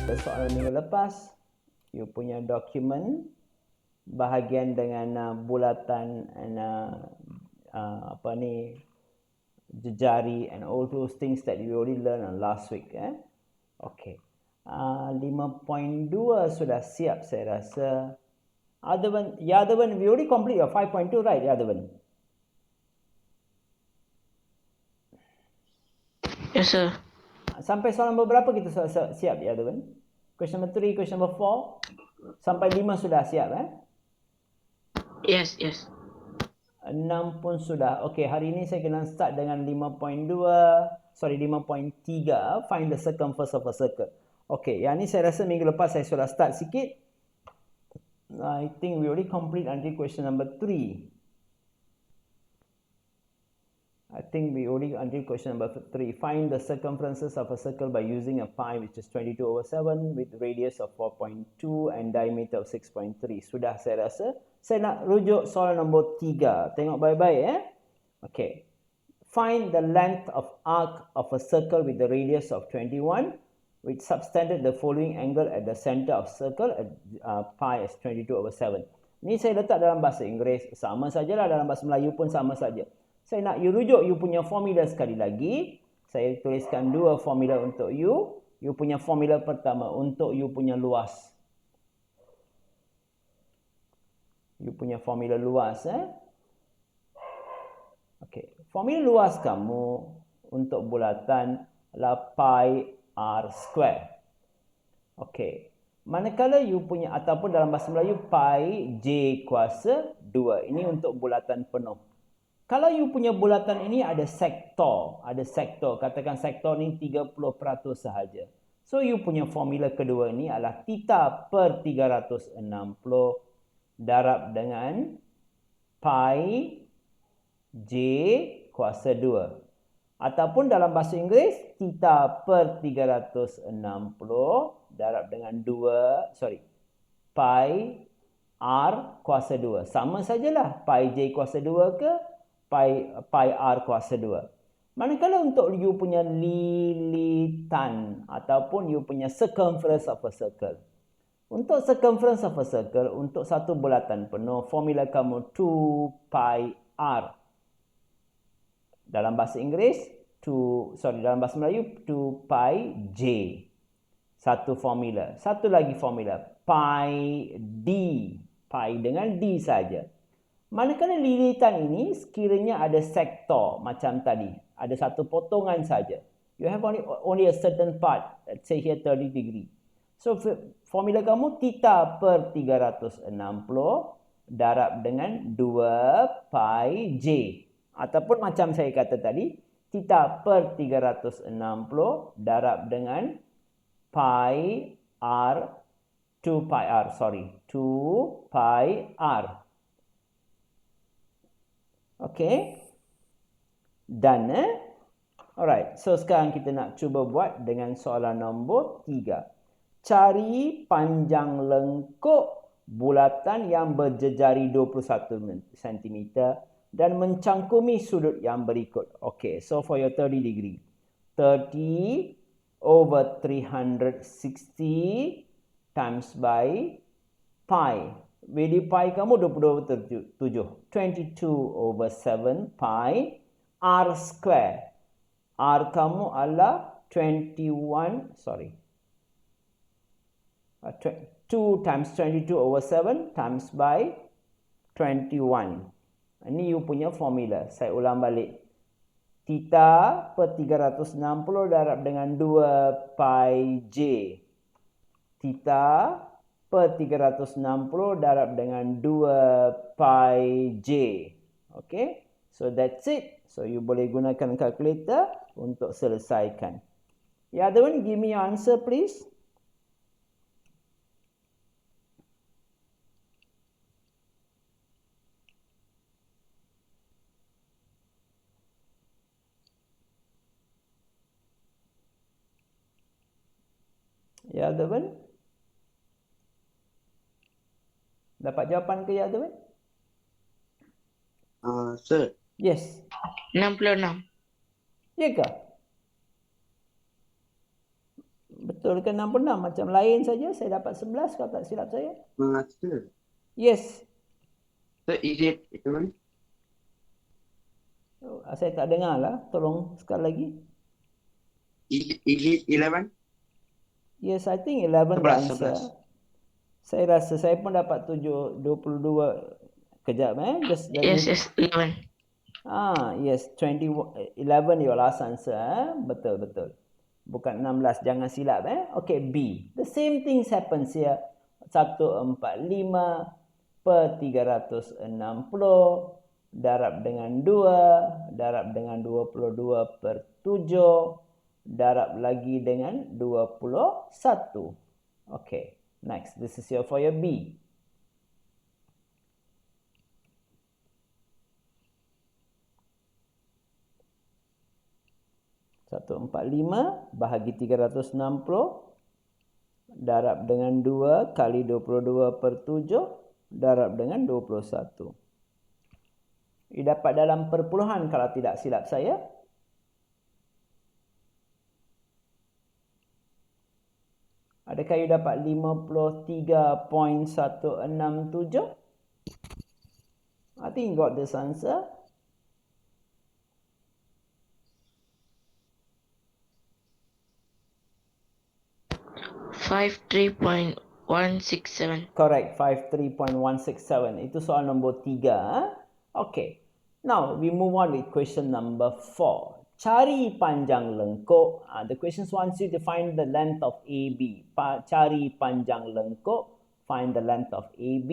pada soalan minggu lepas, you punya dokumen bahagian dengan bulatan and apa ni, jejari and all those things that you already learned on last week. Okay. 5.2 sudah siap saya rasa. Yadavan, we already complete your 5.2, right, Yadavan? Yes, sir. Sampai soalan berapa kita siap, Yadavan? Question number 3, question number 4. Sampai 5 sudah siap, Yes. 6 pun sudah. Okay, hari ini saya kena start dengan 5.3. Find the circumference of a circle. Okay, yang ni saya rasa minggu lepas saya sudah start sikit. I think we already complete until question number 3. I think we already until question number 3. Find the circumferences of a circle by using a pi which is 22/7 with radius of 4.2 and diameter of 6.3. Sudah saya rasa. Saya nak rujuk soalan nombor 3. Tengok baik-baik Okay. Find the length of arc of a circle with the radius of 21 which subtended the following angle at the center of circle at pi is 22/7. Ni saya letak dalam bahasa Inggeris. Sama sajalah dalam bahasa Melayu pun sama saja. Saya nak you rujuk you punya formula sekali lagi. Saya tuliskan dua formula untuk you. You punya formula pertama untuk you punya luas. You punya formula luas. Okay. Formula luas kamu untuk bulatan adalah pi r square. Okay. Manakala you punya ataupun dalam bahasa Melayu pi j kuasa 2. Ini untuk bulatan penuh. Kalau you punya bulatan ini ada sektor, katakan sektor ni 30% sahaja. So you punya formula kedua ni adalah theta per 360 darab dengan pi j kuasa 2. Ataupun dalam bahasa Inggeris, theta per 360 darab dengan pi r kuasa 2. Sama sajalah pi j kuasa 2 ke pi r kuasa 2. Manakala untuk you punya lilitan ataupun you punya circumference of a circle. Untuk circumference of a circle, untuk satu bulatan penuh, formula kamu 2 pi r. Dalam bahasa Inggeris, dalam bahasa Melayu 2 pi j. Satu formula. Satu lagi formula, pi d. Pi dengan d saja. Manakala lilitan ini sekiranya ada sektor macam tadi, ada satu potongan saja. You have only a certain part, let's say here 30 degree. So formula kamu theta per 360 darab dengan 2 pi j. Ataupun macam saya kata tadi, theta per 360 darab dengan pi r 2 pi r. Okay. Dan alright. So sekarang kita nak cuba buat dengan soalan nombor 3. Cari panjang lengkuk bulatan yang berjejari 21 cm dan mencangkumi sudut yang berikut. Okay. So for your 30 degree. 30 over 360 times by pi. Value pi kamu 22/7. 22 over 7 pi r square. R kamu adalah 2 times 22 over 7 times by 21. Ini you punya formula. Saya ulang balik. Theta per 360 darab dengan 2 pi j. Theta per 360 darab dengan 2 pi j. Okay. So that's it. So you boleh gunakan kalkulator untuk selesaikan. Ya, the one give me your answer please. Ya, the one. Dapat jawapan ke ya, the one? Sir. Yes. 66. Ya ke? Betul ke 66? Macam lain saja. Saya dapat 11 kalau tak silap saya. Master. Yes. So, is it 11? Saya tak dengar lah. Tolong sekali lagi. Is it 11? Yes, I think 11 the 11, answer. 11. Saya rasa saya pun dapat 22. Kejap just let Yes, me... yes, 11. Yes, 11 your last answer. Betul. Bukan 16, jangan silap Okay, B. The same things happens here. 145 per 360 darab dengan 2 darab dengan 22 per 7 darab lagi dengan 21. Okay, next. This is your for your B. Satu 45 bahagi 360 darab dengan 2 kali 22 per 7 darab dengan 21. Ia dapat dalam perpuluhan kalau tidak silap saya. Adakah you dapat 53.167? I think you got this answer. Five 3.167. Correct, 53.167. Itu soal nombor 3. Okay. Now, we move on with question number 4. Cari panjang lengkuk. The question wants you to find the length of AB. Cari panjang lengkuk. Find the length of AB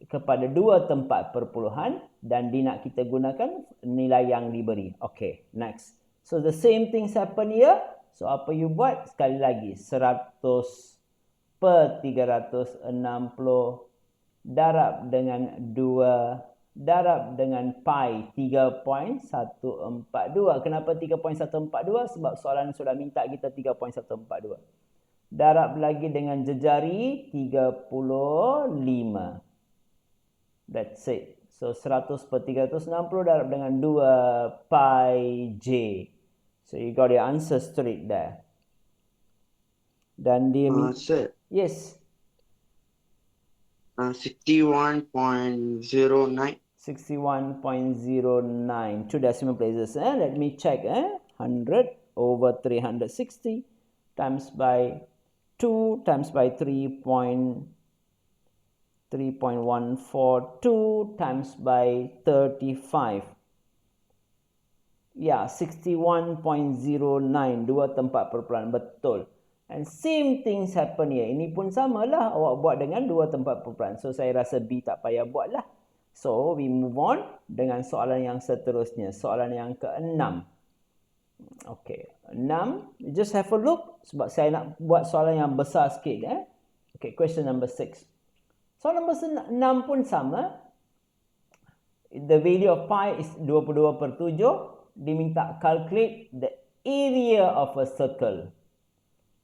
kepada dua tempat perpuluhan dan nak kita gunakan nilai yang diberi. Okay, next. So, the same things happen here. So, apa you buat? Sekali lagi, 100 per 360 darab dengan 2 darab dengan pi 3.142. Kenapa 3.142? Sebab soalan sudah minta kita 3.142. Darab lagi dengan jejari 35. That's it. So, 100 per 360 darab dengan 2 pi j. So, you got your answer straight there. Dan dia... Sir. Yes. 61.09. 61.09. Two decimal places. Let me check. 100 over 360 times by 2 times by 3.142 times by 35. Ya, 61.09. Dua tempat perpuluhan. Betul. And same things happen here. Ini pun samalah. Awak buat dengan dua tempat perpuluhan. So, saya rasa B tak payah buat lah. So, we move on dengan soalan yang seterusnya. Soalan yang ke-6. Okay. 6. Just have a look. Sebab saya nak buat soalan yang besar sikit. Okay, question number 6. Soalan number 6 pun sama. The value of pi is 22 per 7. Diminta calculate the area of a circle.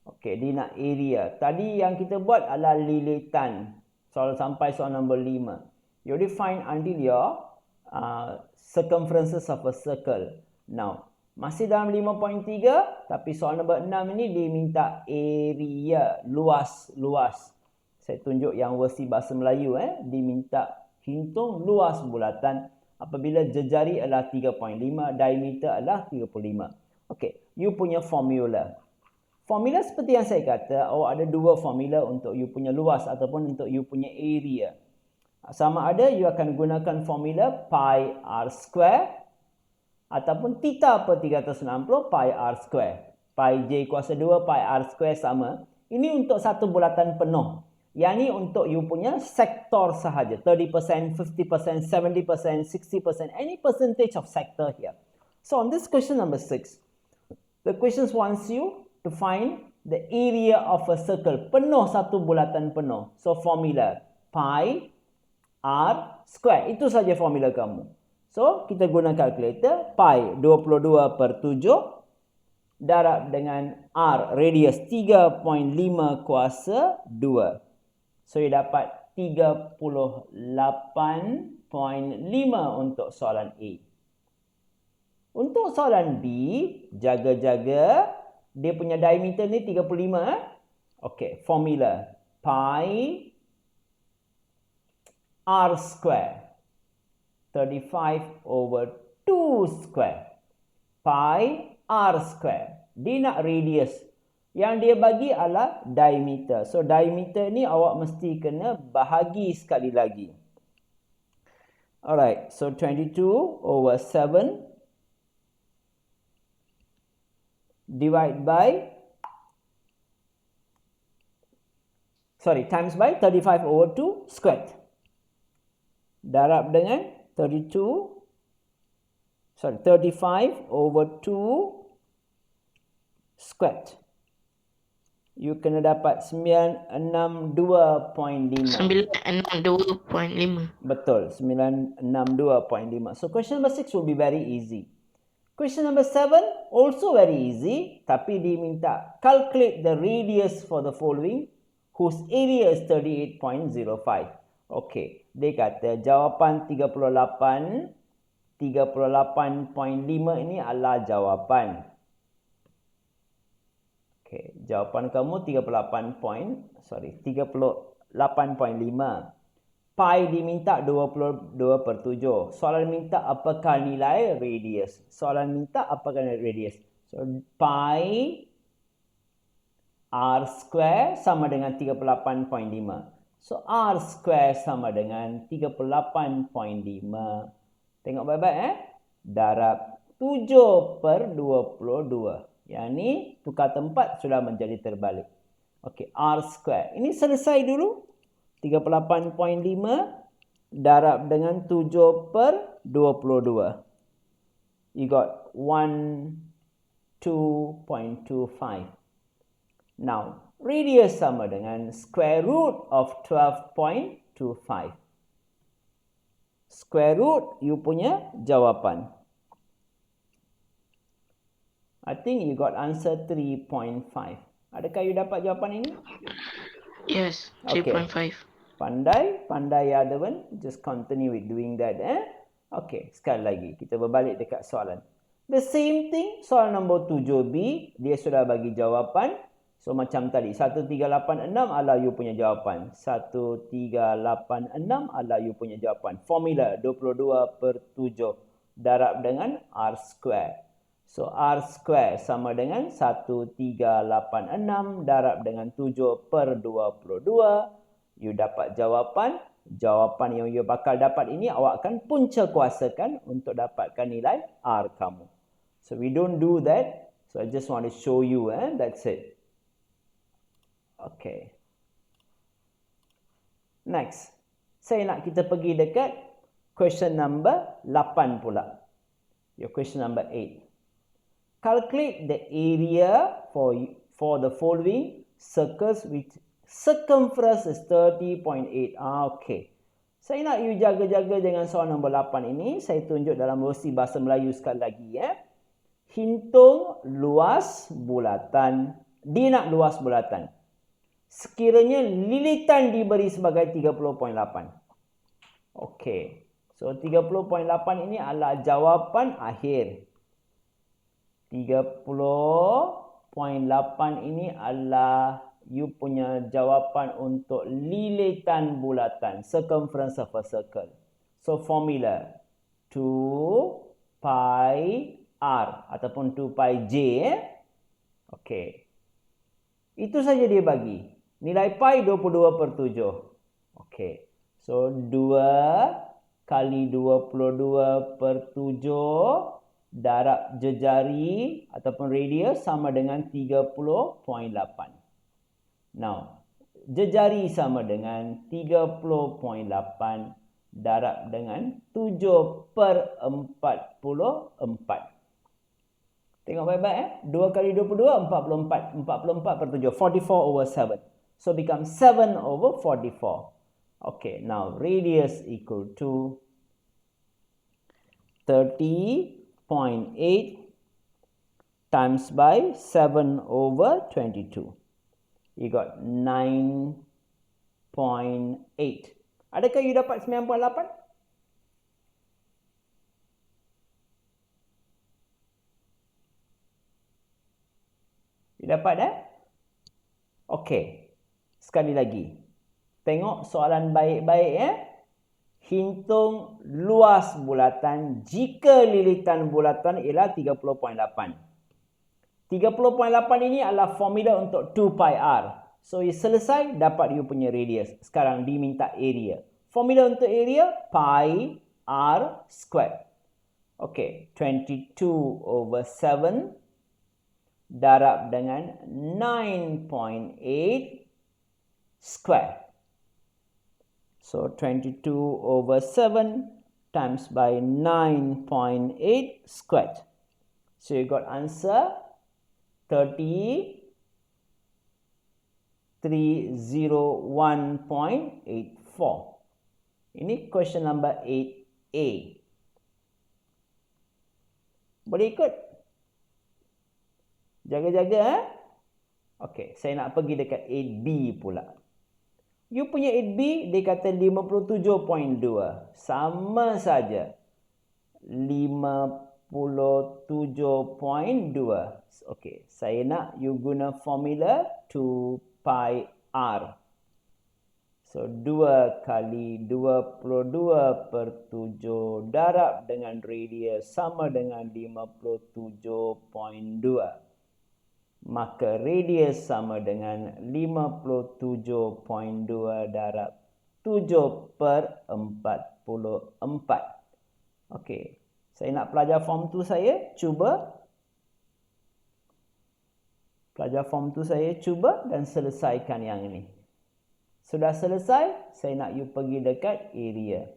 Okey, dia nak area. Tadi yang kita buat adalah lilitan. Sampai soal nombor 5. You already find until your circumferences of a circle. Now, masih dalam 5.3, tapi soal nombor 6 ini dia minta area, luas. Saya tunjuk yang versi bahasa Melayu. Dia minta hitung luas bulatan apabila jejari adalah 3.5, diameter adalah 35. Okey, you punya formula. Formula seperti yang saya kata, awak ada dua formula untuk you punya luas ataupun untuk you punya area. Sama ada you akan gunakan formula pi r square ataupun theta per 360 pi r square. Pi j kuasa 2 pi r square sama. Ini untuk satu bulatan penuh. Yang ni untuk you punya sektor sahaja. 30%, 50%, 70%, 60%, any percentage of sector here. So on this question number 6, the question wants you to find the area of a circle. Penuh satu bulatan penuh. So formula pi r square. Itu saja formula kamu. So kita guna calculator. Pi 22 per 7 darab dengan r radius 3.5 kuasa 2. So, you dapat 38.5 untuk soalan A. Untuk soalan B, jaga-jaga Dia punya diameter ni 35. Okay, formula. Pi r square. 35/2 square. Pi r square. Dia nak radius. Yang dia bagi adalah diameter. So, diameter ni awak mesti kena bahagi sekali lagi. Alright, so 22/7 divide by, times by 35/2 squared. Darab dengan 35/2 squared. You kena dapat 962.5. 962.5. Betul, 962.5. So question number 6 will be very easy. Question number 7 also very easy, tapi diminta calculate the radius for the following whose area is 38.05. Okey, dia kata jawapan 38.5 ini adalah jawapan. Okey, jawapan kamu 38.5. Pi diminta 22/7. Soalan minta apakah nilai radius. So, pi r square sama dengan 38.5. So, r square sama dengan 38.5. Tengok baik-baik darab 7/22. Yang ni tukar tempat sudah menjadi terbalik. Okey, r square. Ini selesai dulu. 38.5 darab dengan 7/22. You got 12.25. Now, radius sama dengan square root of 12.25. Square root you punya jawapan. I think you got answer 3.5. Adakah you dapat jawapan ini? Yes, Okay. 3.5. Pandai Yadavan. Just continue with doing that. Okay, sekali lagi. Kita berbalik dekat soalan. The same thing, soalan nombor 7B. Dia sudah bagi jawapan. So, macam tadi. 1386 adalah you punya jawapan. 1386 adalah you punya jawapan. Formula 22/7 darab dengan R square. So, R square sama dengan 1386 darab dengan 7/22. You dapat jawapan. Jawapan yang you bakal dapat ini awak akan punca kuasakan untuk dapatkan nilai R kamu. So, we don't do that. So, I just want to show you. That's it. Okay. Next. Saya nak kita pergi dekat question number 8 pula. Your question number 8. Calculate the area for the following circles with circumference is 30.8. Okay. Saya nak you jaga-jaga dengan soalan nombor 8 ini. Saya tunjuk dalam versi bahasa Melayu sekali lagi. Hitung luas bulatan. Dia nak luas bulatan. Sekiranya lilitan diberi sebagai 30.8. Okey. So 30.8 ini adalah jawapan akhir. 30.8 ini adalah you punya jawapan untuk lilitan bulatan. Circumference of a circle. So formula 2 pi r ataupun 2 pi j. Okey. Itu saja dia bagi. Nilai pi 22/7. Okey. So 2 kali 22/7 darab jejari ataupun radius sama dengan 30.8. Now, jejari sama dengan 30.8 darab dengan 7/44. Tengok baik-baik 2 kali 22, 44. 44/7. 44/7. So, become 7/44. Okay, now radius equal to 30.8 times by 7/22. You got 9.8. Adakah you dapat 9.8? Didapat Okey. Sekali lagi. Tengok soalan baik-baik Hitung luas bulatan jika lilitan bulatan ialah 30.8. 30.8 ini adalah formula untuk 2 pi r. So, selesai dapat you punya radius. Sekarang diminta area. Formula untuk area pi r squared. Okey, 22/7 darab dengan 9.8 square. So 22/7 times by 9.8 squared. So you got answer 301.84. Ini question number 8A. Boleh ikut? Jaga-jaga Okey, saya nak pergi dekat 8B pula. You punya 8B dia kata 57.2. Sama saja. 57.2. Okey, saya nak you guna formula 2 pi r. So 2 kali 22/7 darab dengan radius sama dengan 57.2. Maka radius sama dengan 57.2 darab 7/44. Okey, saya nak pelajar form 2 saya cuba. Pelajar form 2 saya cuba dan selesaikan yang ini. Sudah selesai, saya nak you pergi dekat area.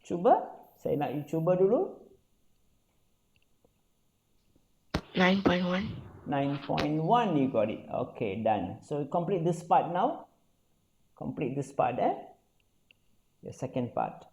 Cuba, saya nak you cuba dulu. 9.1. 9.1 you got it. Okay, done. So complete this part now. Complete this part the second part.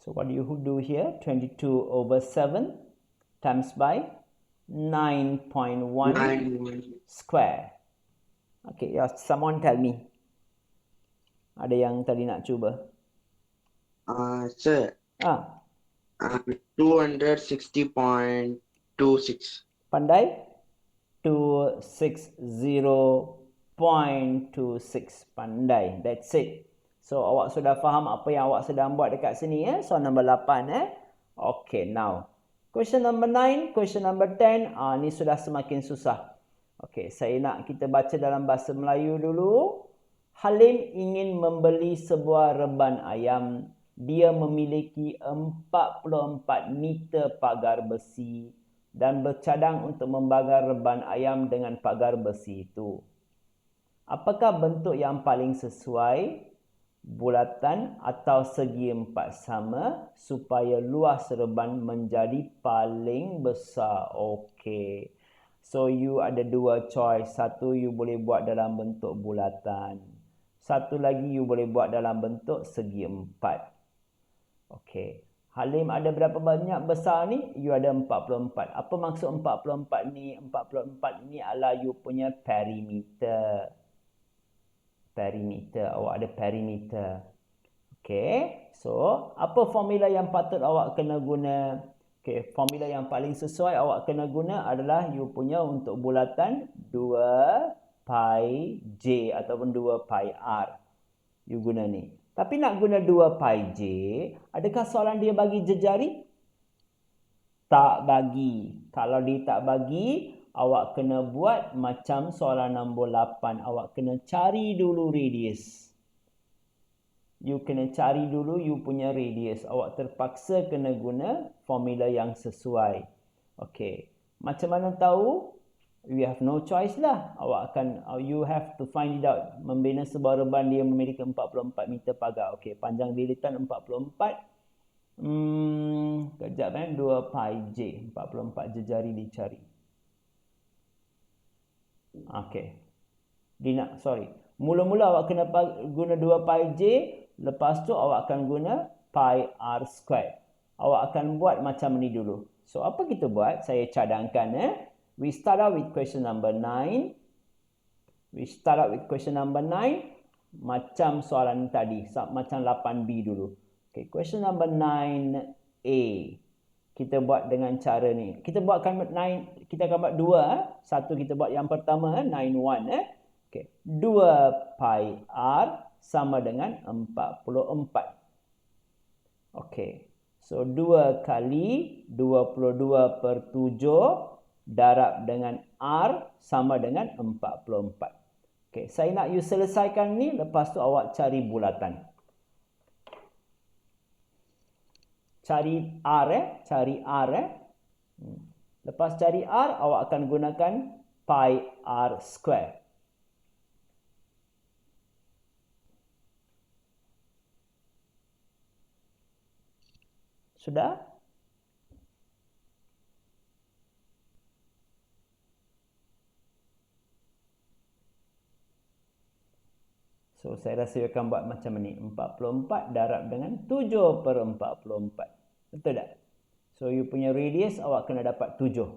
So what do you do here? 22/7 times by 9.1 square. Okay, someone tell me. Ada yang tadi nak cuba? Sir, 260.26. Pandai? 260.26. Pandai. That's it. So, awak sudah faham apa yang awak sedang buat dekat sini Soal nombor 8 Okay, now. Question number 9, question number 10. Ni sudah semakin susah. Okay, saya nak kita baca dalam bahasa Melayu dulu. Halim ingin membeli sebuah reban ayam. Dia memiliki 44 meter pagar besi dan bercadang untuk membakar reban ayam dengan pagar besi itu. Apakah bentuk yang paling sesuai? Bulatan atau segi empat sama supaya luas reban menjadi paling besar. Okey. So you ada dua choice. Satu you boleh buat dalam bentuk bulatan. Satu lagi you boleh buat dalam bentuk segi empat. Okey. Halim ada berapa banyak besar ni? You ada 44. Apa maksud 44 ni? 44 ni adalah you punya perimeter. Awak ada perimeter. Okey. So, apa formula yang patut awak kena guna? Okey, formula yang paling sesuai awak kena guna adalah you punya untuk bulatan 2 pi j ataupun 2 pi r. You guna ni. Tapi nak guna 2 pi j, adakah soalan dia bagi jejari? Tak bagi. Kalau dia tak bagi, awak kena buat macam soalan nombor 8. Awak kena cari dulu radius. You kena cari dulu you punya radius. Awak terpaksa kena guna formula yang sesuai. Okey. Macam mana tahu? You have no choice lah. You have to find it out. Membina sebuah reban dia memiliki 44 meter pagar. Okey. Panjang lilitan 44. Kejap 2 pi j. 44 jejari dicari. Okey. Mula-mula awak kena guna 2 pi j, lepas tu awak akan guna pi r square. Awak akan buat macam ni dulu. So, apa kita buat? Saya cadangkan. We start out with question number 9. Macam soalan tadi. Macam 8B dulu. Okay, question number 9A. Kita buat dengan cara ni. Kita akan buat 2. Satu kita buat yang pertama, 9-1. Okay. 2 pi r sama dengan 44. Okay. So, 2 kali 22/7 darab dengan R sama dengan 44. Okay, saya nak you selesaikan ni, lepas tu awak cari bulatan. Cari R Lepas cari R, awak akan gunakan pi R square. Sudah? So, saya rasa you akan buat macam ni. 44 darab dengan 7/44. Betul tak? So, you punya radius awak kena dapat 7.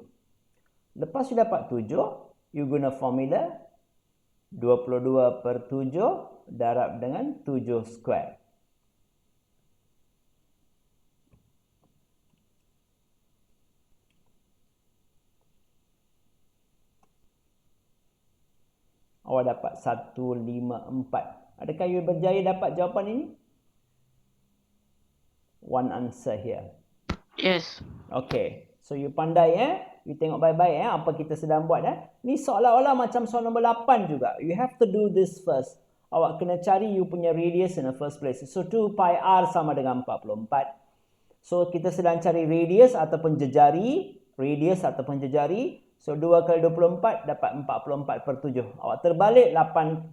Lepas you dapat 7, you guna formula 22/7 darab dengan 7 square. Awak dapat 154. Adakah you berjaya dapat jawapan ini? One answer here. Yes. Okay. So, you pandai You tengok baik-baik apa kita sedang buat Ni seolah-olah macam soal nombor 8 juga. You have to do this first. Awak kena cari you punya radius in the first place. So, 2 pi r sama dengan 44. So, kita sedang cari radius ataupun jejari. So, 2 kali 24 dapat 44/7. Awak terbalik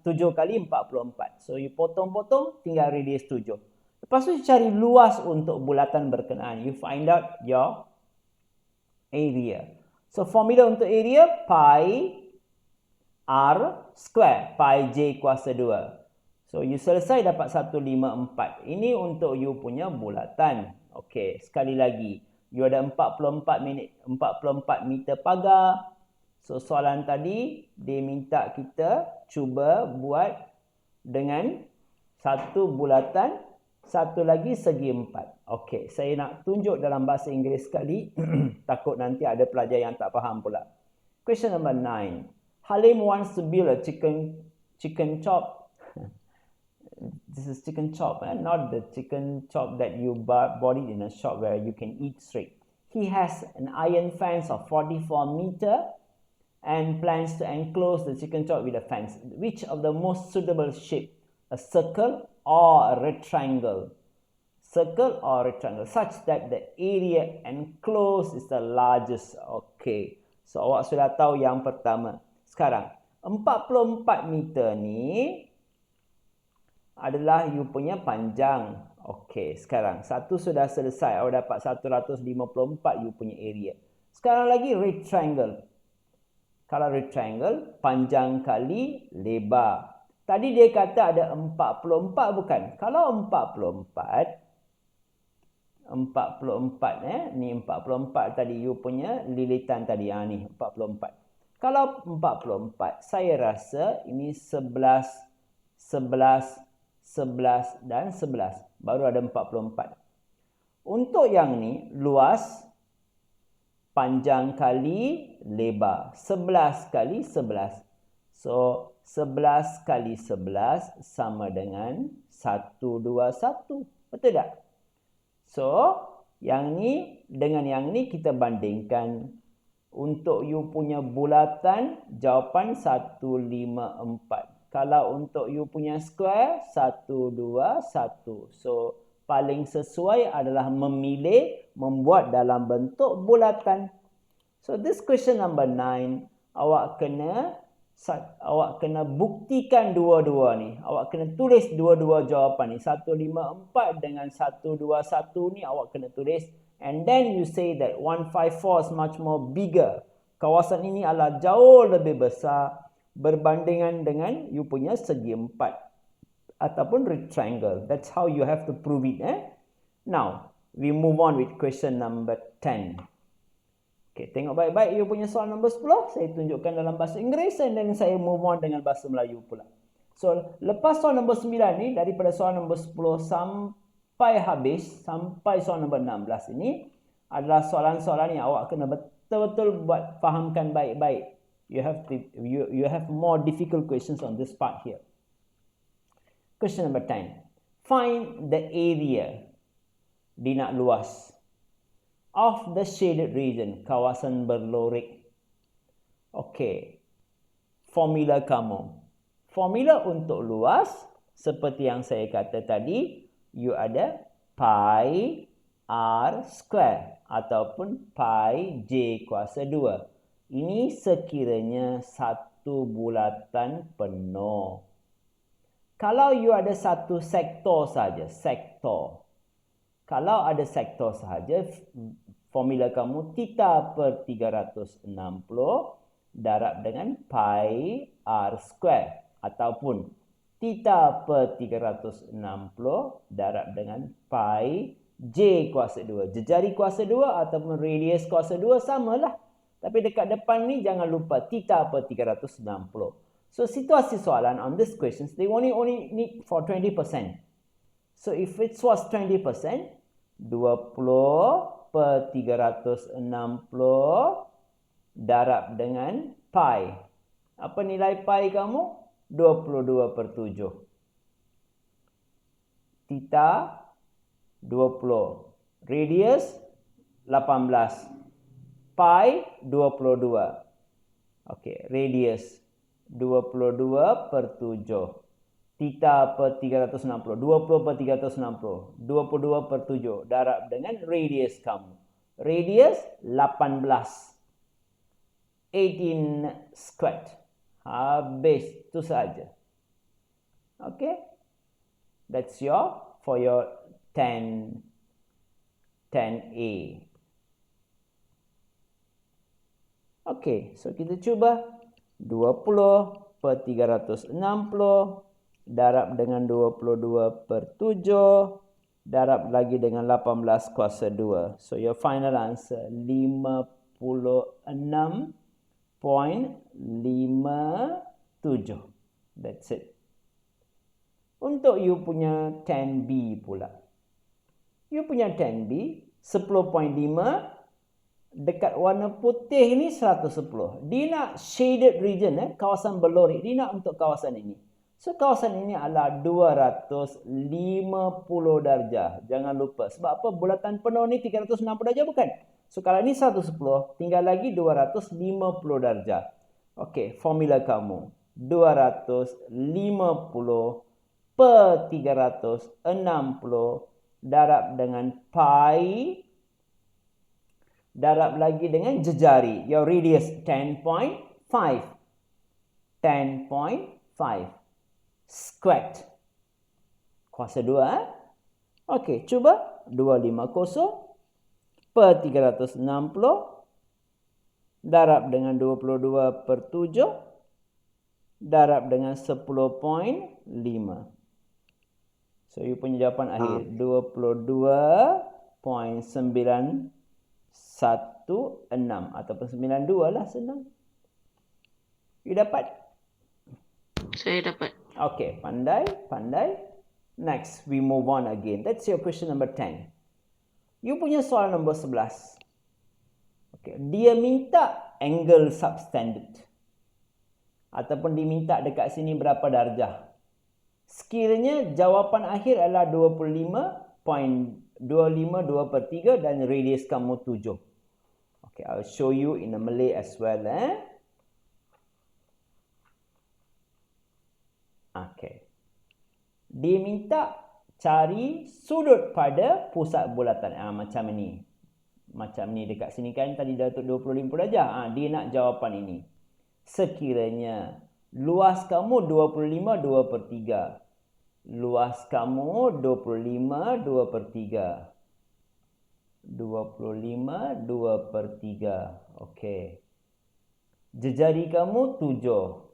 7 kali 44. So, you potong-potong, tinggal radius 7. Lepas tu, cari luas untuk bulatan berkenaan. You find out your area. So, formula untuk area, pi r square. Pi j kuasa 2. So, you selesai dapat 154. Ini untuk you punya bulatan. Okey, sekali lagi. You ada 44 meter pagar. So, soalan tadi, dia minta kita cuba buat dengan satu bulatan, satu lagi segi 4. Okey, saya nak tunjuk dalam bahasa Inggeris sekali. Takut nanti ada pelajar yang tak faham pula. Question number 9. Halim wants to build a chicken chop. This is chicken chop, not the chicken chop that you bought it in a shop where you can eat straight. He has an iron fence of 44 meter and plans to enclose the chicken chop with a fence. Which of the most suitable shape? A circle or a rectangle? Circle or rectangle, such that the area enclosed is the largest. Okay. So, awak sudah tahu yang pertama. Sekarang, 44 meter ni adalah you punya panjang. Okey, sekarang satu sudah selesai. Awak dapat 154 you punya area. Sekarang lagi rectangle. Kalau rectangle, panjang kali lebar. Tadi dia kata ada 44 bukan? Kalau 44 ni 44 tadi you punya lilitan tadi. Ni 44. Kalau 44, saya rasa ini 11 dan 11. Baru ada 44. Untuk yang ni, luas, panjang kali lebar. 11 kali 11. So, 11 kali 11 sama dengan 121. Betul tak? So, yang ni dengan yang ni kita bandingkan. Untuk you punya bulatan, jawapan 154. Kalau untuk you punya square, 121. So, paling sesuai adalah membuat dalam bentuk bulatan. So, this question number 9, awak kena buktikan dua-dua ni. Awak kena tulis dua-dua jawapan ni. 154 dengan 121 ni awak kena tulis. And then you say that 154 is much more bigger. Kawasan ini adalah jauh lebih besar. berbandingan dengan you punya segi 4 ataupun rectangle. That's how you have to prove it. Now, we move on with question number 10. Okay, tengok baik-baik you punya soal nombor 10. Saya tunjukkan dalam bahasa Inggeris dan saya move on dengan bahasa Melayu pula. So, lepas soal nombor 9 ni, daripada soal nombor 10 sampai habis, sampai soal nombor 16 ini, adalah soalan-soalan yang awak kena betul-betul buat fahamkan baik-baik. You have more difficult questions on this part here. Question number 10. Find the area, dinak luas, of the shaded region, kawasan berlorik. Okay. Formula kamu. Formula untuk luas, seperti yang saya kata tadi, you ada pi r square ataupun pi j kuasa 2. Ini sekiranya satu bulatan penuh. Kalau you ada satu sektor saja, sektor. Kalau ada sektor sahaja, formula kamu theta per 360 darab dengan pi r square ataupun theta per 360 darab dengan pi j kuasa 2. Jejari kuasa 2 ataupun radius kuasa 2 samalah. Tapi dekat depan ni jangan lupa theta per 360. So situasi soalan on this questions, they only need for 20%. So if it was 20%, 20 per 360 darab dengan pi. Apa nilai pi kamu? 22 per 7. Theta 20. Radius 18. Pi 22. Okey, radius 22 per 7. Theta per 360. 20 per 360. 22 per 7. Darab dengan radius kamu. Radius 18. 18 squared. Habis. Itu saja. Okey. That's for your 10A. Okey, so kita cuba 20 per 360 darab dengan 22 per 7 darab lagi dengan 18 kuasa 2. So your final answer 56.57. That's it. Untuk you punya 10B pula. You punya 10B 10.5 dekat warna putih ni 110. Dia nak shaded region, kawasan berlorik. Dia nak untuk kawasan ini. So kawasan ini adalah 250 darjah. Jangan lupa. Sebab apa? Bulatan penuh ni 360 darjah bukan? So kalau ni 110, tinggal lagi 250 darjah. Okey, formula kamu. 250 per 360 darab dengan pi darab lagi dengan jejari. Your radius 10.5. 10.5. Squared. Kuasa 2. Okey, cuba. 250 per 360 darab dengan 22 per 7 darab dengan 10.5. So, you punya jawapan akhir 22.916 ataupun 92 lah, senang. You dapat? Saya dapat. Okay, pandai. Next, we move on again. That's your question number 10. You punya soalan nombor 11. Okay, dia minta angle subtended. Ataupun diminta dekat sini berapa darjah. Sekiranya jawapan akhir adalah 25.252 per 3 dan radius kamu 7. Okay, I'll show you in a Malay as well. Okay. Dia minta cari sudut pada pusat bulatan. Macam ni. Macam ni dekat sini kan tadi dah 25 darjah. Dia nak jawapan ini. Sekiranya luas kamu 25 2 per 3. Luas kamu 25 2 per 3. 25 2 per 3. Okey. Jejari kamu 7.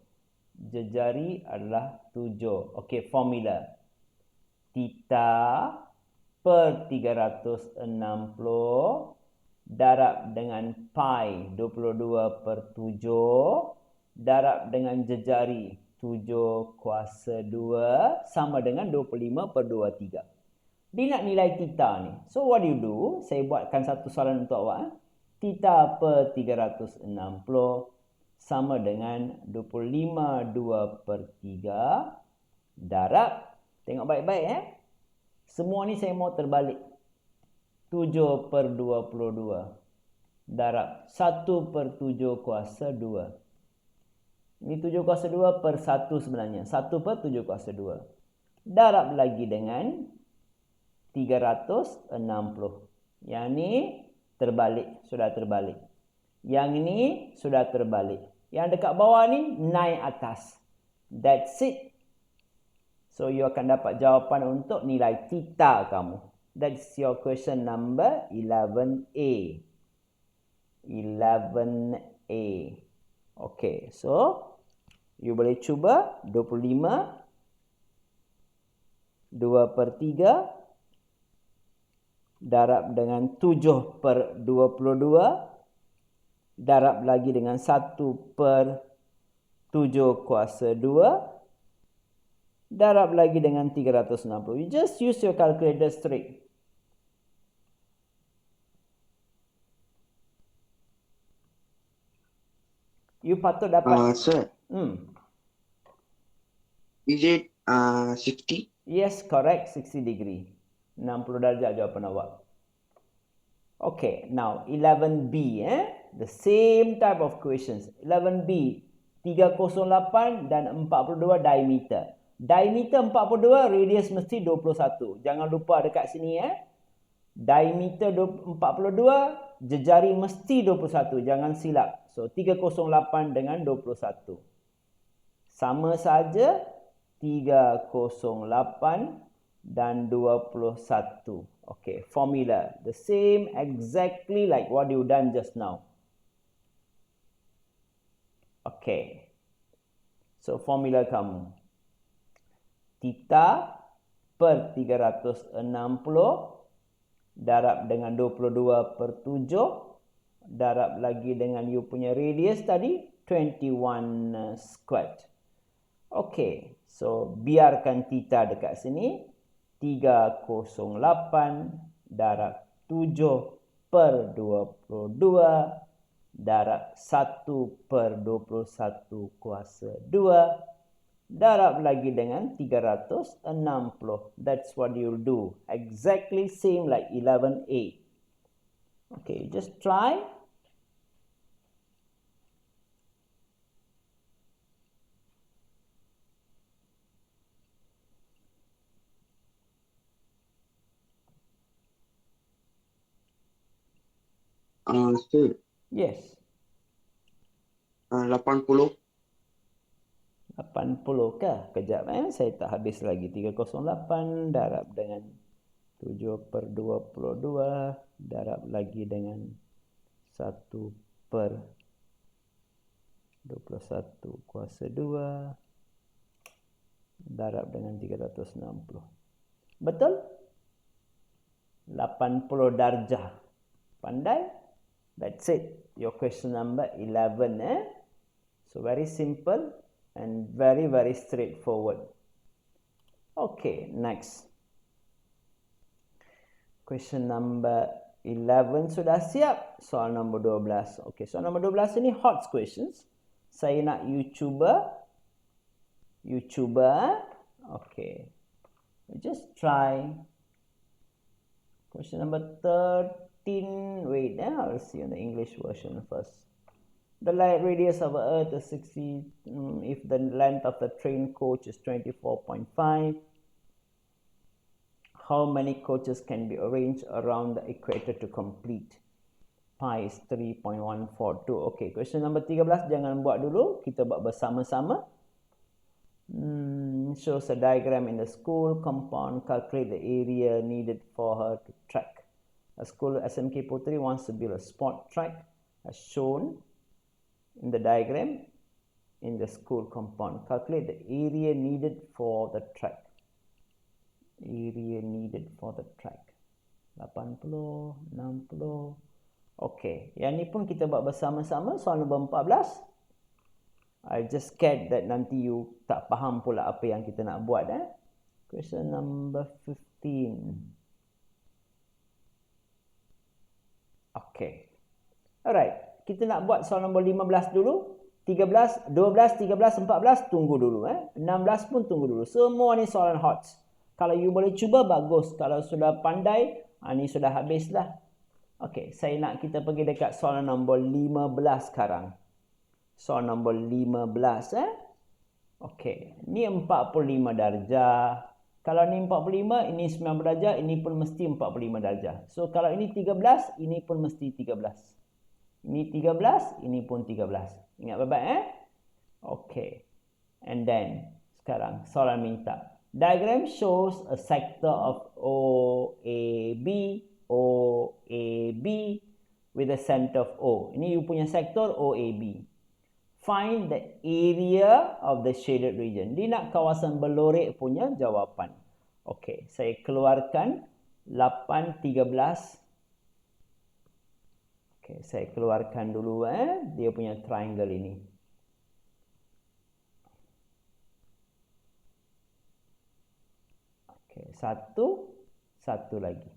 jejari adalah 7. Okey, formula. Theta per 360 darab dengan pi 22 per 7 darab dengan jejari 7 kuasa 2 sama dengan 25 per 23. Dia nak nilai theta ni. So what do you do? Saya buatkan satu soalan untuk awak. Theta per 360 sama dengan 25 2 per 3 darab. Tengok baik-baik Semua ni saya mau terbalik. 7 per 22 darab 1 per 7 kuasa 2. Ini 7 kuasa 2 per 1 sebenarnya. 1 per 7 kuasa 2. Darab lagi dengan 360. Yang ni terbalik. Sudah terbalik. Yang ini sudah terbalik. Yang dekat bawah ni naik atas. That's it. So you akan dapat jawapan untuk nilai theta kamu. That's your question number 11A. 11A. Okay, so you boleh cuba 25 2 per 3 darab dengan 7 per 22 darab lagi dengan 1 per 7 kuasa 2 darab lagi dengan 360. You just use your calculator straight. You patut dapat. Sir, is it 60? Yes, correct. 60 degree. 60 darjah jawapan awak. Okay, now 11B. The same type of questions. 11B. 308 dan 42 diameter. Diameter 42, radius mesti 21. Jangan lupa dekat sini Diameter 42, jejari mesti 21. Jangan silap. So 308 dengan 21. Sama saja 308 dan 21. Okay, formula. The same exactly like what you done just now. Okay. So formula kamu. Theta per 360 darab dengan 22 per 7 darab lagi dengan you punya radius tadi 21 squared. Okay, so biarkan theta dekat sini 308 darab 7 per 22 darab 1 per 21 kuasa 2 darab lagi dengan 360. That's what you'll do. Exactly same like 11A. Okay, just try. Sir, Yes. 80. 80 kah? Kejap saya tak habis lagi. 308 darab dengan 7 per 22 darab lagi dengan 1 per 21 kuasa 2 darab dengan 360. Betul? 80 darjah. Pandai? That's it. Your question number 11. So very simple and very, very straightforward. Okay, next. Question number 11 sudah siap. Soal nombor 12. Okay, soal nombor 12 ini hot questions. Saya nak you cuba. You cuba. Okay. Just try. Question number 13. Wait, I'll see on the English version first. The light radius of Earth is 60 if the length of the train coach is 24.5. How many coaches can be arranged around the equator to complete? Pi is 3.142. Okay, question number 13 jangan buat dulu. Kita buat bersama-sama. Shows a diagram in the school compound. Calculate the area needed for her to track. A school SMK Puteri wants to build a sport track as shown in the diagram. in the school compound. Calculate the area needed for the track. Area needed for the track. 80, 60. Okey, yang ni pun kita buat bersama-sama. Soalan nombor 14. I just scared that nanti you tak faham pula apa yang kita nak buat. Question number 15. Okey. Alright, kita nak buat soalan nombor 15 dulu. 13, 12, 13, 14 tunggu dulu. 16 pun tunggu dulu. Semua ni soalan hot. Kalau you boleh cuba, bagus. Kalau sudah pandai, ni sudah habislah. Okey, saya nak kita pergi dekat soalan nombor 15 sekarang. Soalan nombor 15. Okey, ni 45 darjah. Kalau ni 45, ini 90 darjah, ini pun mesti 45 darjah. So, kalau ini 13, ini pun mesti 13. Ini 13, ini pun 13. Ingat baik-baik, Okey. And then, sekarang soalan minta. Diagram shows a sector of OAB with a center of O. Ini you punya sektor OAB. Find the area of the shaded region. Dia nak kawasan berlorek punya jawapan. Okey, saya keluarkan 8, 13. Okey, saya keluarkan dulu dia punya triangle ini. Okey, satu lagi.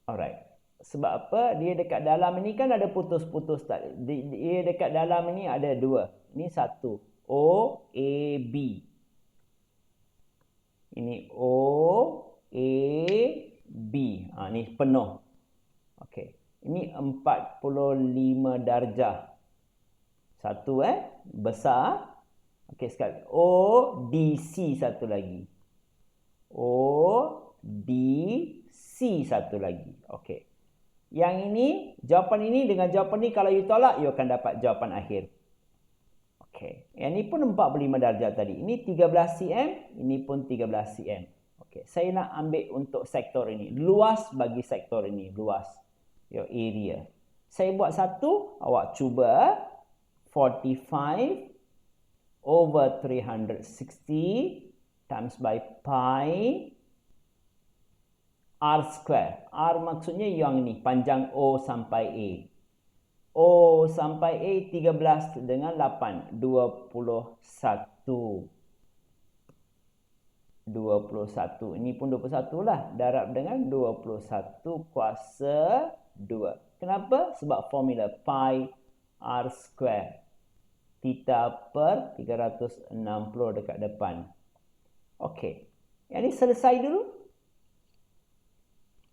Alright. Sebab apa? Dia dekat dalam ini kan ada putus-putus tadi. Dia dekat dalam ini ada dua. Ini satu. O, A, B. Ini O, A, B. Ini penuh. Okey. Ini 45 darjah. Satu besar. Okey, sekali. O, D, C satu lagi. O, D, C satu lagi. Okey. Yang ini, jawapan ini dengan jawapan ini kalau you tolak, you akan dapat jawapan akhir. Okey. Yang ini pun 45 darjah tadi. Ini 13 cm, ini pun 13 cm. Okey. Saya nak ambil untuk sektor ini. Luas bagi sektor ini. Luas. Your area. Saya buat satu, awak cuba. 45 over 360 times by pi R square. R maksudnya yang ni, panjang O sampai A. O sampai A 13 dengan 8, 21. 21. Ini pun 21 lah. Darab dengan 21 kuasa 2. Kenapa? Sebab formula pi R square. Theta per 360 dekat depan. Okey. Yang ni selesai dulu.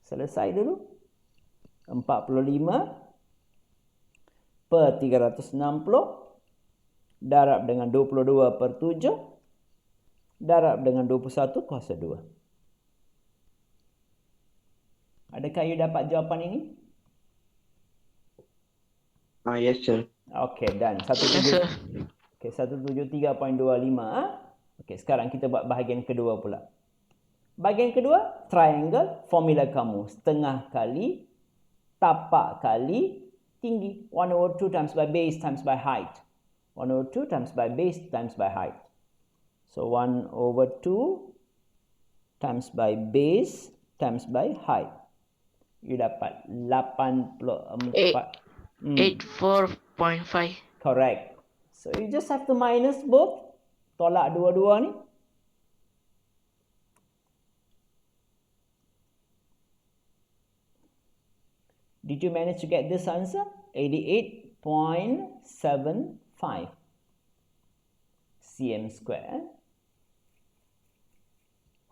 Selesai dulu. 45 per 360 darab dengan 22 per 7 darab dengan 21 kuasa 2. Adakah you dapat jawapan ini? Yes, sir. Okey, dan 173.25. Okey, sekarang kita buat bahagian kedua pula. Bahagian kedua, triangle, formula kamu. Setengah kali, tapak kali, tinggi. 1/2 times by base times by height. 1/2 times by base times by height. So 1/2 times by base times by height. You dapat 84. 84.5. Correct. So you just have to minus both. Tolak dua-dua ni. Did you manage to get this answer? 88.75 cm square.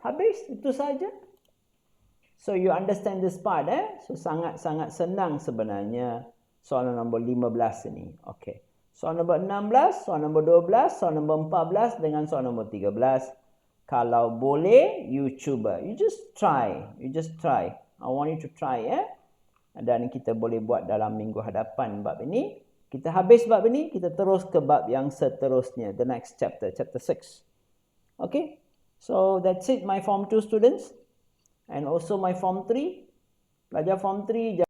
Habis, itu saja. So you understand this part So sangat-sangat senang sebenarnya soalan nombor 15 ini. Okey. Soalan nombor 16, soalan nombor 12, soalan nombor 14 dengan soalan nombor 13. Kalau boleh, you cuba. You just try. You just try. I want you to try Dan kita boleh buat dalam minggu hadapan bab ini. Kita habis bab ini, kita terus ke bab yang seterusnya. The next chapter, chapter 6. Okay. So that's it my form 2 students. And also my form 3. Pelajar form 3